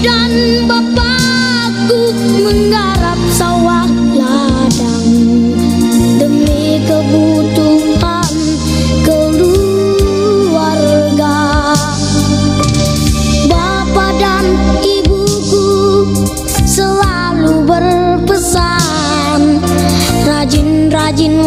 dan bapakku menggarap sawah ladang demi kebutuhan keluarga. Bapak dan ibuku selalu berpesan, rajin-rajin